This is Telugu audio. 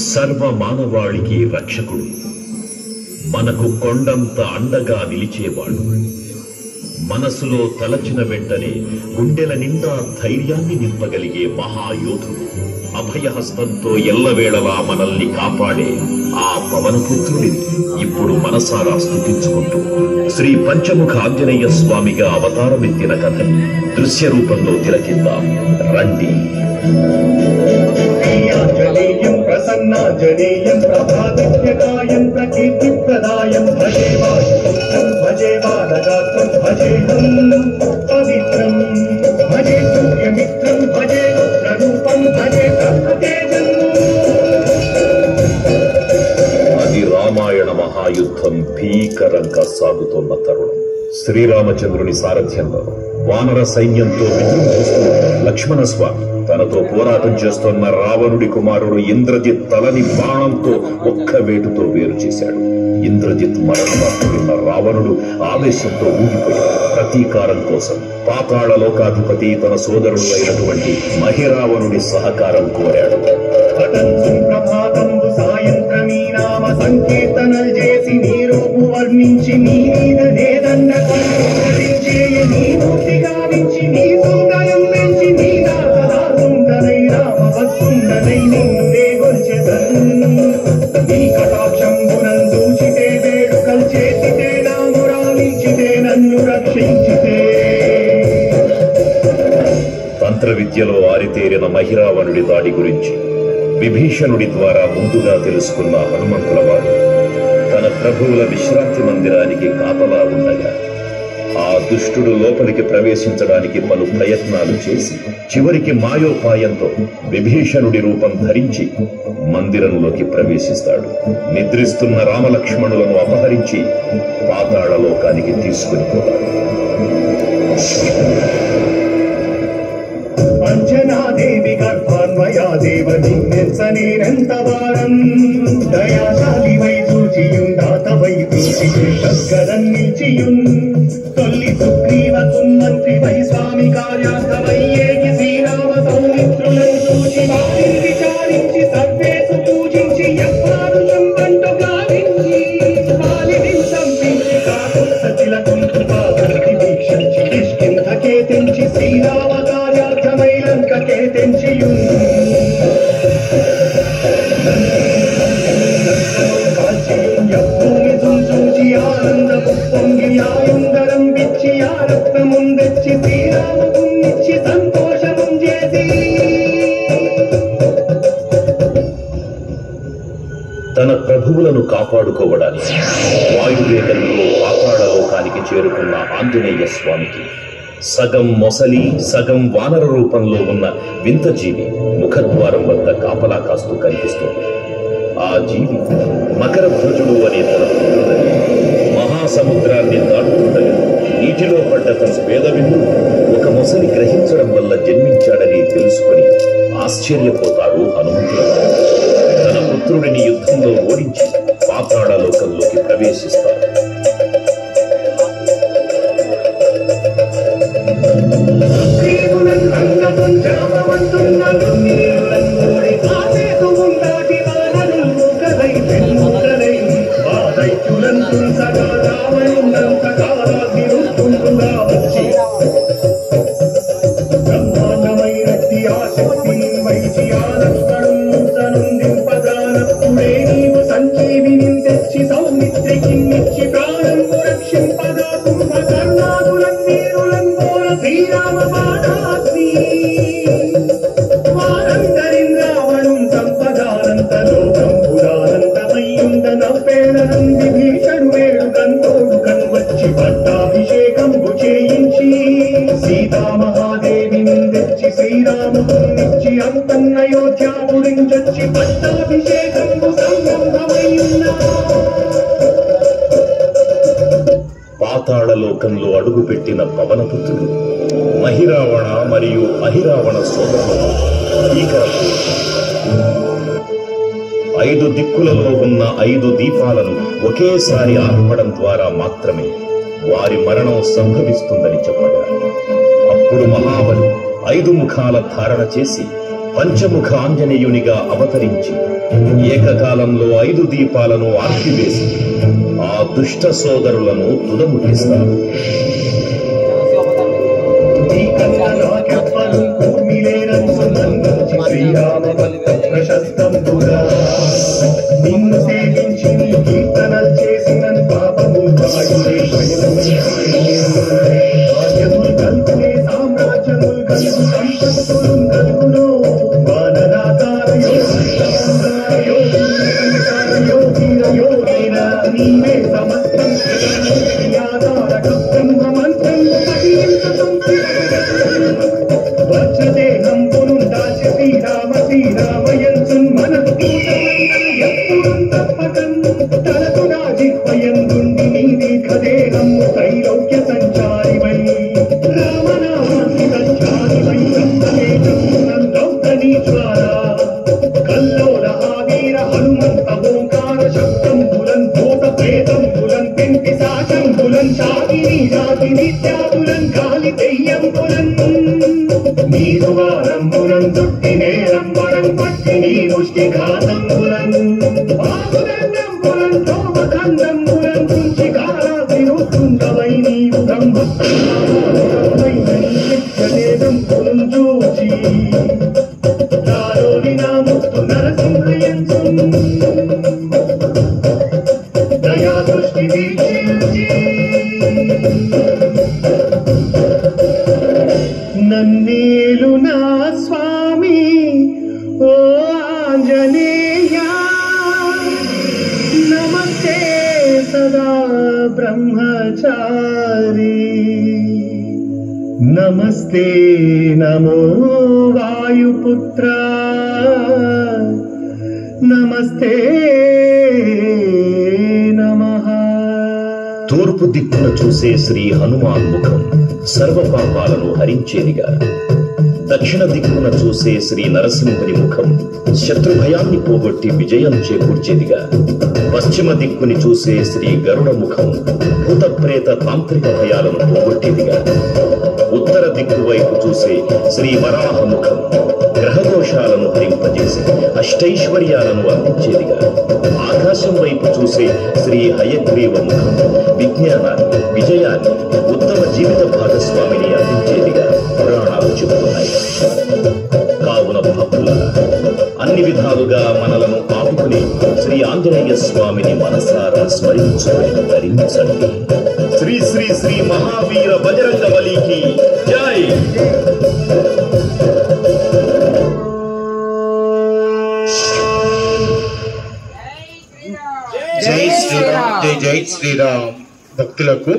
సర్వ మానవాళికి రక్షకుడు, మనకు కొండంత అండగా నిలిచేవాడు. మనసులో తలచిన వెంటనే గుండెల నిండా ధైర్యాన్ని నింపగలిగే మహాయోధుడు, అభయహస్తంతో ఎల్లవేళలా మనల్ని కాపాడే ఆ పవనపుత్రుడిని ఇప్పుడు మనసారా స్తుతించుకుంటూ శ్రీ పంచముఖ ఆంజనేయ స్వామిగా అవతారమెత్తిన కథని దృశ్య రూపంలో తిలకిద్దాం రండి. ఆంజనేయం ప్రసన్నాంజనేయం ప్రభాదిత్యకాయం ప్రకీర్తిప్రదాయం భజే వాయుపుత్రం భజే వానగాత్రం భజేహం పవిత్రం భజే సూర్యమిత్రం భజే రుద్రరూపం భజే బ్రహ్మతేజం. అది రామాయణ మహాయుద్ధం భీకరంగా సాగుతోన్న తరుణం. శ్రీరామచంద్రుని సారథ్యంలో వానర సైన్యంతో విజృంభిస్తున్న లక్ష్మణస్వామి తనతో పోరాటం చేస్తున్న రావణుడి కుమారుడు ఇంద్రజిత్ తలని బాణంతో ఒక్క వేటుతో వేరు చేశాడు. ఇంద్రజిత్ మరణవార్త విన్న రావణుడు ఆవేశంతో ఊగిపోయాడు. ప్రతీకారం కోసం పాతాళ లోకాధిపతి తన సోదరుడు అయినటువంటి మహిరావణుడి సహకారం కోరాడు. సాయంత్రమీ నామ సంకీర్తనలు చేసి నీ రూపు వర్ణించి నీ మీద నేదన్న నీ మూర్తి గావించి నీ సుందరం పెంచి నీ నాదై రామ వస్తుండనై నిన్నునే గొల్చెదన్. నీ కటాక్షంబునం చూచితే వేడుకలు చేసితే నా మురాలించితే నన్ను రక్షించితే. తంత్ర విద్యలో ఆరితేరిన మహిరావణుడి దాడి గురించి విభీషణుడి ద్వారా ముందుగా తెలుసుకున్న హనుమంతుల వారు తన ప్రభువుల విశ్రాంతి మందిరానికి కాపలా ఉండగా ఆ దుష్టుడు లోపలికి ప్రవేశించడానికి పలు ప్రయత్నాలు చేసి చివరికి మాయోపాయంతో విభీషణుడి రూపం ధరించి మందిరంలోకి ప్రవేశిస్తాడు. నిద్రిస్తున్న రామలక్ష్మణులను అపహరించి పాతాళ లోకానికి తీసుకుని పోతాడు. అంజనాదేవి గర్భాన్వయా దేవ నిన్నెంత వారం దయాశాలి వై చూచియుందాత వై చూచి శస్కరన్ నిలిచియున్ తొల్లి సుగ్రీవకు మంత్రి వై స్వామి కార్యార్థమయ్యేకి శ్రీరామ సౌమిత్రులను చూచి వారిని విచారించి సర్వేసు పూజించి ఎవ్వారు సంబంటు గావించి వాలిని సంపించి కాకుత్త తిలకుంటు పాదరికి వీక్షించి కిష్కింధకే తెంచి శ్రీరామ కార్యార్థమైలంకకే తెంచియున్ చూచి ఆనందపు పొంగి ఆయుందరం విచ్చి ఆ రత్నముందెచ్చి శ్రీరామకున్నిచ్చి సంతోషము చేసి తన ప్రభువులను కాపాడుకోవడానికి వాయువేగంలో పాతాళ లోకానికి చేరుకున్న ఆంజనేయ స్వామికి సగం మొసలి సగం వానర రూపంలో ఉన్న వింత జీవి ముఖద్వారం వద్ద కాపలా కాస్తూ కనిపిస్తుంది. ఆ జీవి మకర ధ్వజుడు అనే తన పుత్రుడని మహాసముద్రాన్ని దాటుతుండగా నీటిలో పడ్డ తన పేదవిందుడు ఒక మొసలి గ్రహించడం వల్ల జన్మించాడని తెలుసుకుని ఆశ్చర్యపోతాడు హనుమంతుడు. తన పుత్రుడిని యుద్ధంలో ఓడించి పాతాళ లోకంలోకి ప్రవేశిస్తాడు. పాతాళ లోకంలో అడుగుపెట్టిన పవనపుత్రుడు మహిరావణ మరియు అహిరావణ సోదరులు భీకరపు 5 దిక్కులలో ఉన్న 5 దీపాలను ఒకేసారి ఆర్పడం ద్వారా మాత్రమే వారి మరణం సంభవిస్తుందని చెప్పగా అప్పుడు మహాబలి 5 ముఖాల ధారణ చేసి పంచముఖ ఆంజనేయునిగా అవతరించి ఏకకాలంలో 5 దీపాలను ఆర్పివేసి ఆ దుష్ట సోదరులను తుదముట్టిస్తారు. నిన్ను సేవించి కీర్తనలు చేసిన పాపము కలుపునే సామ్రాజ్యములు కలుగు సంపత్తులు కలుగును నీవే సమస్తం బ్రహ్మమంత్రం వజ్రదేహం పురుందాచి శ్రీరామ శ్రీరామయంతు మనకు ఎప్పుడు తప్పకం తనకు రాజిపయందుండి నీ దీర్ఘదేహం త్రైలోక్య సంచారివై రామనామాన్ని సంచారివై రక్తమేకీశ్వర కల్లోల ఆవీర హనుమంత ఓంకార శబ్దం బులన్ భూత ప్రేతం బులన్ పెంటి సాశం బులన్ శాకిని జాతి నిత్యాతులన్ గాలి దెయ్యం బులన్ నీరువారం బులన్ దుట్టి నేరం వరం పట్టి నీ ముష్టి ఘాతం బులన్ బాగుదండం బులన్ తోమఖండం బులన్ కుంచి కాలా విరుతుందవై నీవు బ్రహ్మమైన నీ చిత్తదేదం బులన్ చూచి దారోని నా ముక్తు నరసింహయంతు దయా దృష్టి వీక్షించి నన్నేలు నా స్వామి ఓ ఆంజనేయ నమస్తే సదా బ్రహ్మచారి నమస్తే నమో వాయుపుత్ర నమస్తే నమః. తూర్పు దిక్కున చూసే శ్రీ హనుమాన్ ముఖం సర్వ పాపాలను హరించేదిగా, దక్షిణ దిక్కున చూసే శ్రీ నరసింహుని ముఖం శత్రుభయాన్ని పోగొట్టి విజయం చేకూర్చేదిగా, పశ్చిమ దిక్కుని చూసే శ్రీ గరుడ ముఖం భూత ప్రేత తాంత్రిక భయాలను పోగొట్టేదిగా, ఉత్తర దిక్కు వైపు చూసే శ్రీ వరాహ ముఖం గ్రహదోషాలను హరింపజేసి అష్టైశ్వర్యాలను అందించేదిగా, ఆకాశం వైపు చూసే శ్రీ హయగ్రీవ ముఖం విజ్ఞానాన్ని, విజయాన్ని, ఉత్తమ జీవిత భాగస్వామిని అందించేదిగా పురాణాలు చెబుతున్నాయి. కావున భక్తులారా, అన్ని విధాలుగా మనలను ఆపుకుని శ్రీ ఆంజనేయ స్వామిని మనసారా స్మరించుకొని ధరించండి. శ్రీ శ్రీ శ్రీ మహావీర బజరంగ బలికి జై. జై శ్రీరామ్. జై జై శ్రీరామ్. భక్తులకు